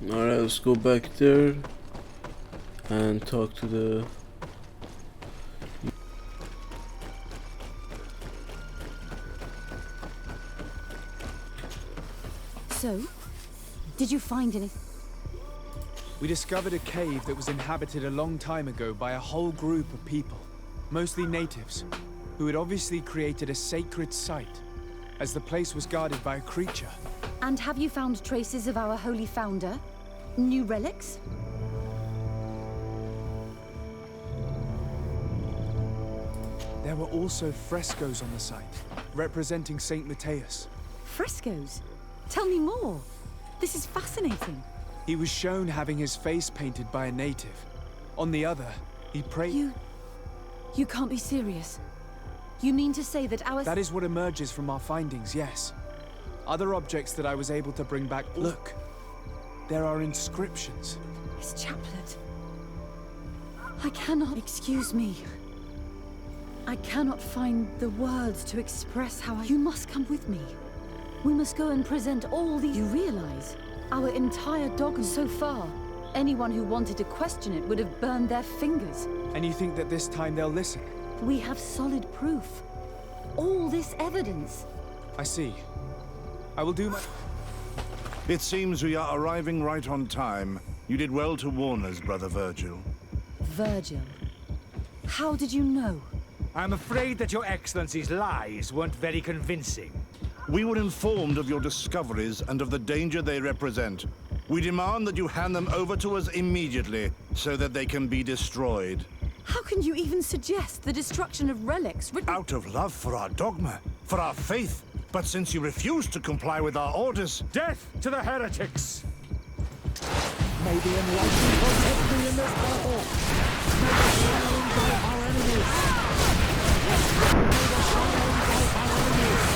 Alright, let's go back there and talk to the... So, did you find anything? We discovered a cave that was inhabited a long time ago by a whole group of people, mostly natives, who had obviously created a sacred site, as the place was guarded by a creature. And have you found traces of our holy founder? New relics? There were also frescoes on the site, representing Saint Matthias. Frescoes? Tell me more. This is fascinating. He was shown having his face painted by a native. On the other, he prayed... You can't be serious. You mean to say that our... That is what emerges from our findings, yes. Other objects that I was able to bring back... Look, there are inscriptions. His chaplet. I cannot... Excuse me. I cannot find the words to express how I... You must come with me. We must go and present all these... You realize, our entire dogma so far, anyone who wanted to question it would have burned their fingers. And you think that this time they'll listen? We have solid proof. All this evidence. I see. I will do my... It seems we are arriving right on time. You did well to warn us, Brother Virgil. Virgil? How did you know? I'm afraid that your Excellency's lies weren't very convincing. We were informed of your discoveries and of the danger they represent. We demand that you hand them over to us immediately, so that they can be destroyed. How can you even suggest the destruction of relics written... Out of love for our dogma, for our faith. But since you refuse to comply with our orders... Death to the heretics! May the enlightened protect me in this battle! May the shadow engulf our enemies! May the shadow engulf our enemies!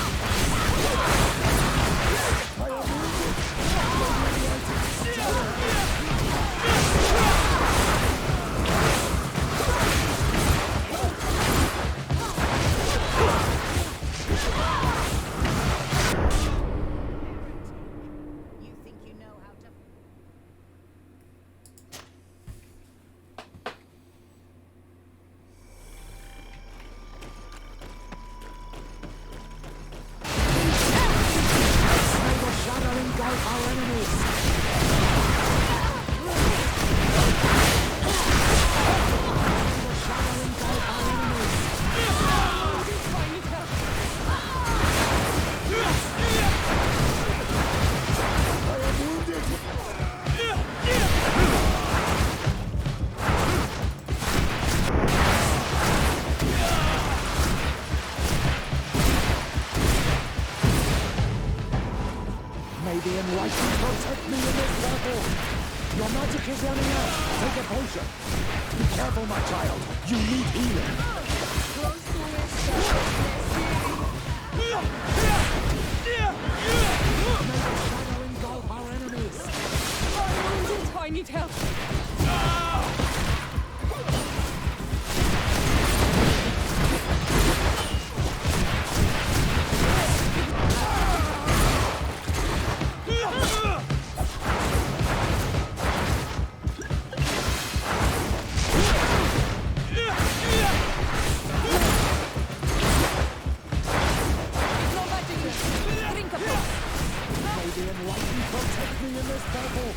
I am wounded! You think you know how to... May the enlightened protect me in this battle! Your magic is running out! Take a potion! Be careful, my child! You need healing! May the shadow engulf our enemies! I need help. May the enlightened protect me in this battle!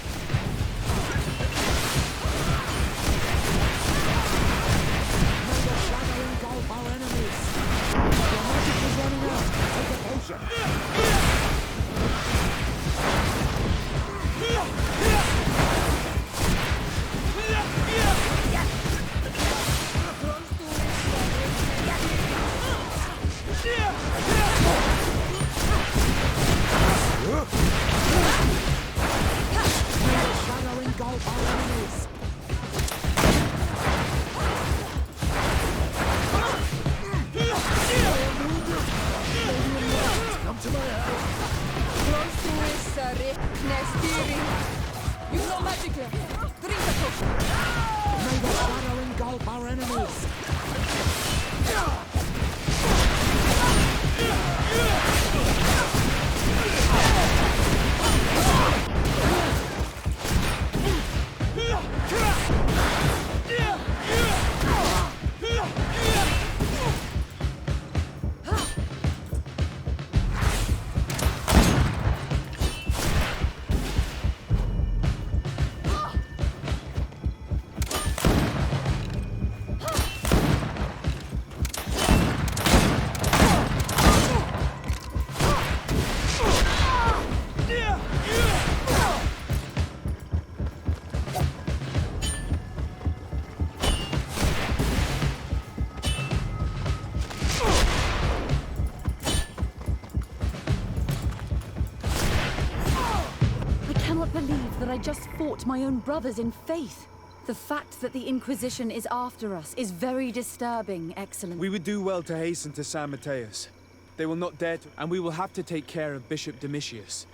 believe that I just fought my own brothers in faith. The fact that the Inquisition is after us is very disturbing, Excellency. We would do well to hasten to San Mateus. They will not dare to, and we will have to take care of Bishop Domitius.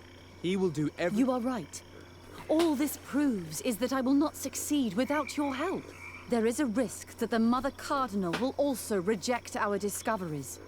He will do everything. You are right. All this proves is that I will not succeed without your help. There is a risk that the Mother Cardinal will also reject our discoveries.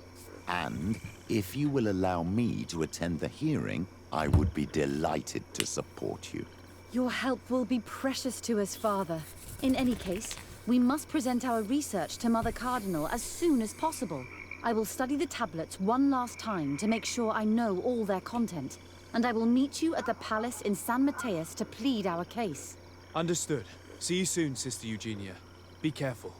And if you will allow me to attend the hearing, I would be delighted to support you. Your help will be precious to us, Father. In any case, we must present our research to Mother Cardinal as soon as possible. I will study the tablets one last time to make sure I know all their content. And I will meet you at the palace in San Mateus to plead our case. Understood. See you soon, Sister Eugenia. Be careful.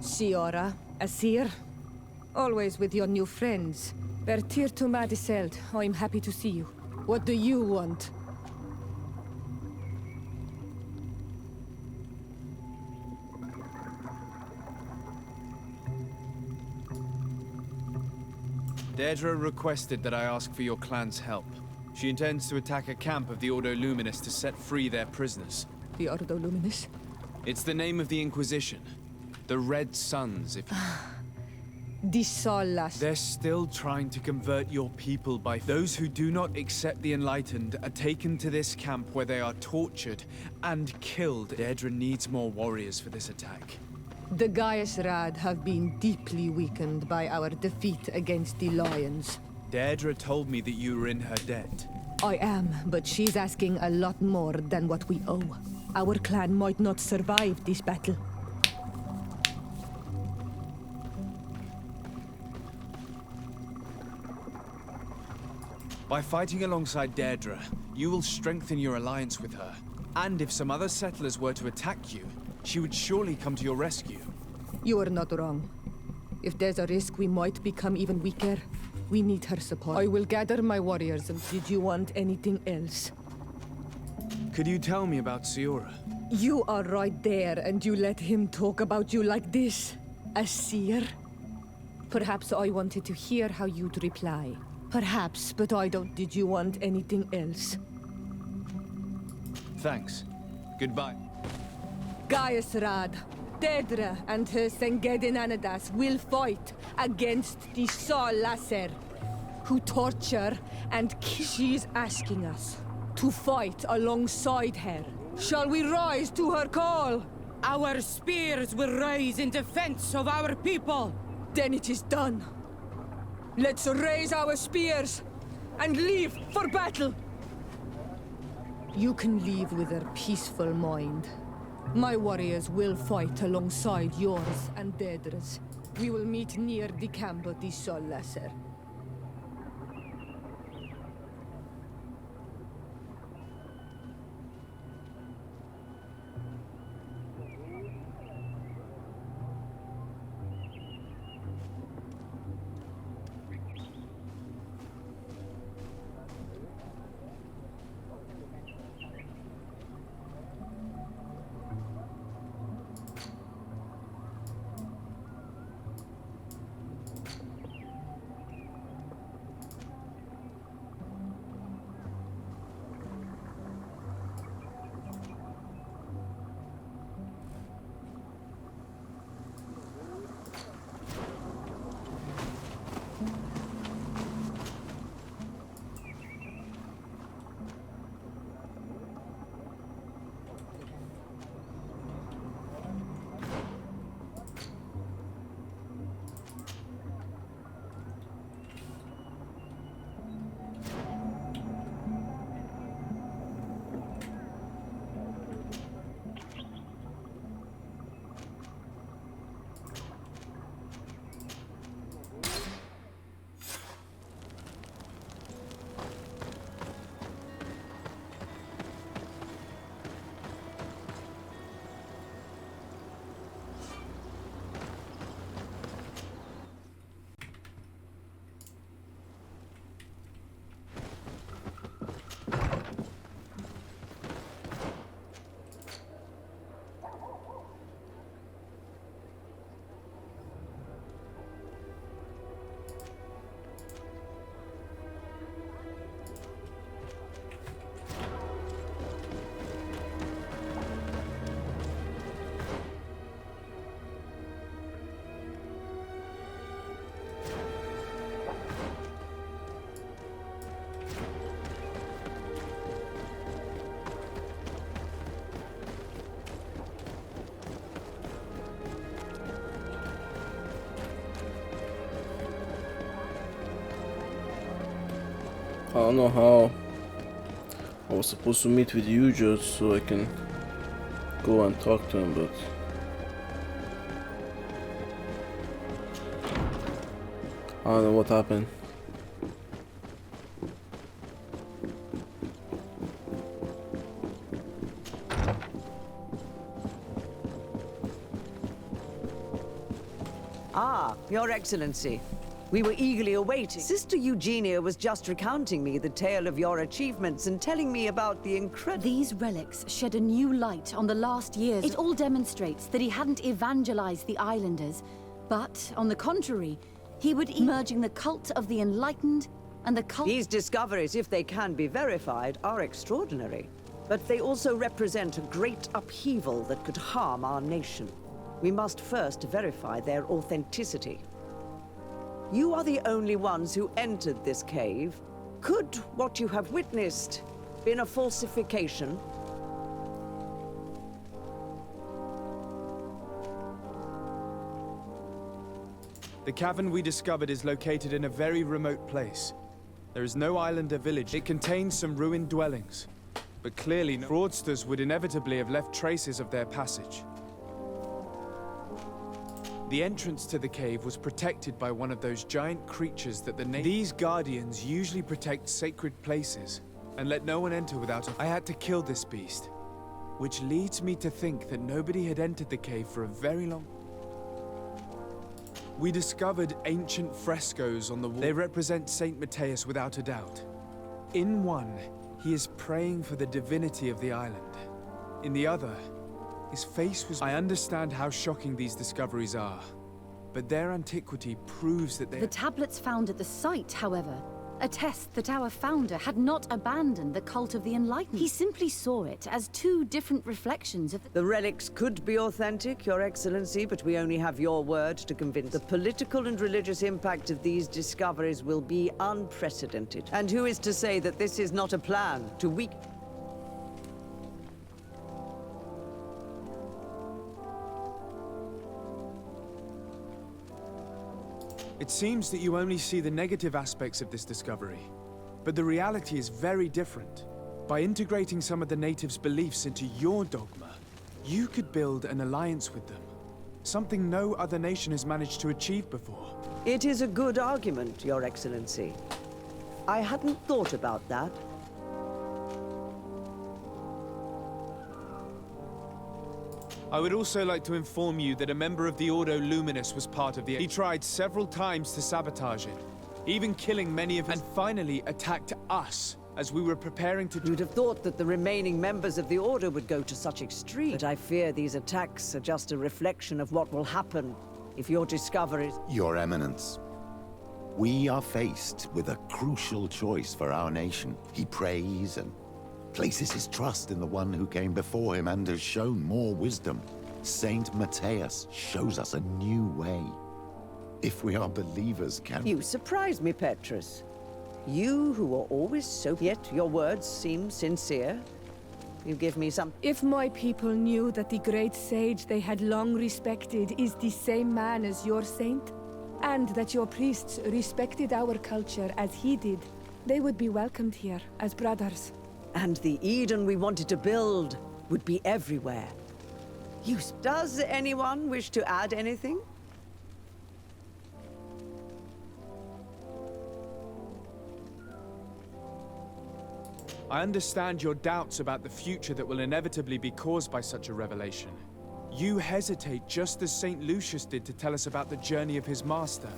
Siora, Asir, always with your new friends. Bertir to Madiseld, I'm happy to see you. What do you want? Deirdre requested that I ask for your clan's help. She intends to attack a camp of the Ordo Luminous to set free their prisoners. The Ordo Luminous? It's the name of the Inquisition. The Red Suns, if you... The Solas. They're still trying to convert your people by... Those who do not accept the Enlightened are taken to this camp where they are tortured and killed. Deirdre needs more warriors for this attack. The Gaius Rad have been deeply weakened by our defeat against the Lions. Deirdre told me that you were in her debt. I am, but she's asking a lot more than what we owe. Our clan might not survive this battle. By fighting alongside Deirdre, you will strengthen your alliance with her. And if some other settlers were to attack you, she would surely come to your rescue. You are not wrong. If there's a risk we might become even weaker, we need her support. I will gather my warriors. And did you want anything else? Could you tell me about Siora? You are right there, and you let him talk about you like this? Asir? Perhaps I wanted to hear how you'd reply. Perhaps, but I don't. Did you want anything else? Thanks. Goodbye. Gaius Rad, Deirdre and her Sengedin Anadas will fight against the Sol Lasser, who torture and kill. She's asking us to fight alongside her. Shall we rise to her call? Our spears will rise in defense of our people. Then it is done. Let's raise our spears and leave for battle. You can leave with a peaceful mind. My warriors will fight alongside yours and Deirdre's. We will meet near the camp of the Sol Lasser. don't know how I was supposed to meet with you just so I can go and talk to him, but I don't know what happened. Ah, Your Excellency. We were eagerly awaiting. Sister Eugenia was just recounting me the tale of your achievements and telling me about the incredible... These relics shed a new light on the last years. It all demonstrates that he hadn't evangelized the islanders, but, on the contrary, he would merging the cult of the enlightened and the cult... These discoveries, if they can be verified, are extraordinary. But they also represent a great upheaval that could harm our nation. We must first verify their authenticity. You are the only ones who entered this cave. Could what you have witnessed been a falsification? The cavern we discovered is located in a very remote place. There is no islander village. It contains some ruined dwellings. But clearly, fraudsters would inevitably have left traces of their passage. The entrance to the cave was protected by one of those giant creatures that These guardians usually protect sacred places and let no one enter without I had to kill this beast, which leads me to think that nobody had entered the cave for a very long... We discovered ancient frescoes on the wall. They represent Saint Matthias without a doubt. In one, he is praying for the divinity of the island. In the other, his face was... I understand how shocking these discoveries are, but their antiquity proves that they... The tablets found at the site, however, attest that our founder had not abandoned the cult of the enlightened. He simply saw it as two different reflections of The relics could be authentic, Your Excellency, but we only have your word to convince. The political and religious impact of these discoveries will be unprecedented. And who is to say that this is not a plan to weaken... It seems that you only see the negative aspects of this discovery, but the reality is very different. By integrating some of the natives' beliefs into your dogma, you could build an alliance with them, something no other nation has managed to achieve before. It is a good argument, Your Excellency. I hadn't thought about that. I would also like to inform you that a member of the Ordo Luminous was part of the... He tried several times to sabotage it, even killing many of his... And finally attacked us as we were preparing to... You'd have thought that the remaining members of the Order would go to such extremes. But I fear these attacks are just a reflection of what will happen if your discoveries... Your Eminence, we are faced with a crucial choice for our nation. He prays and places his trust in the one who came before him and has shown more wisdom. Saint Matthias shows us a new way. If we are believers, can... You surprise me, Petrus. You who are always so... Yet your words seem sincere. You give me some... If my people knew that the great sage they had long respected is the same man as your saint, and that your priests respected our culture as he did, they would be welcomed here as brothers. And the Eden we wanted to build would be everywhere. Does anyone wish to add anything? I understand your doubts about the future that will inevitably be caused by such a revelation. You hesitate just as St. Lucius did to tell us about the journey of his master.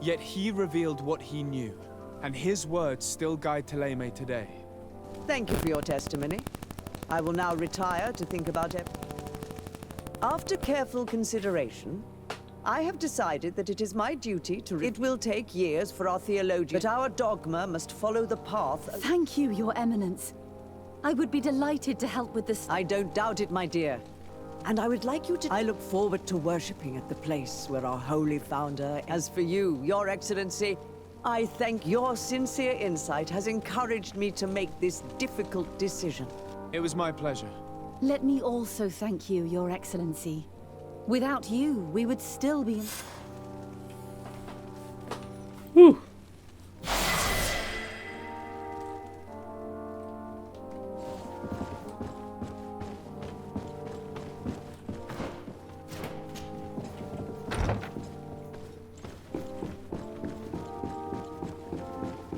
Yet he revealed what he knew, and his words still guide Thélème today. Thank you for your testimony. I will now retire to think about it. After careful consideration, I have decided that it is my duty to... It will take years for our theologian, but our dogma must follow the path... Thank you, Your Eminence. I would be delighted to help with this... I don't doubt it, my dear. And I would like you to... I look forward to worshipping at the place where our holy founder... As for you, Your Excellency, I thank your sincere insight has encouraged me to make this difficult decision. It was my pleasure. Let me also thank you, Your Excellency. Without you, we would still be... Whew.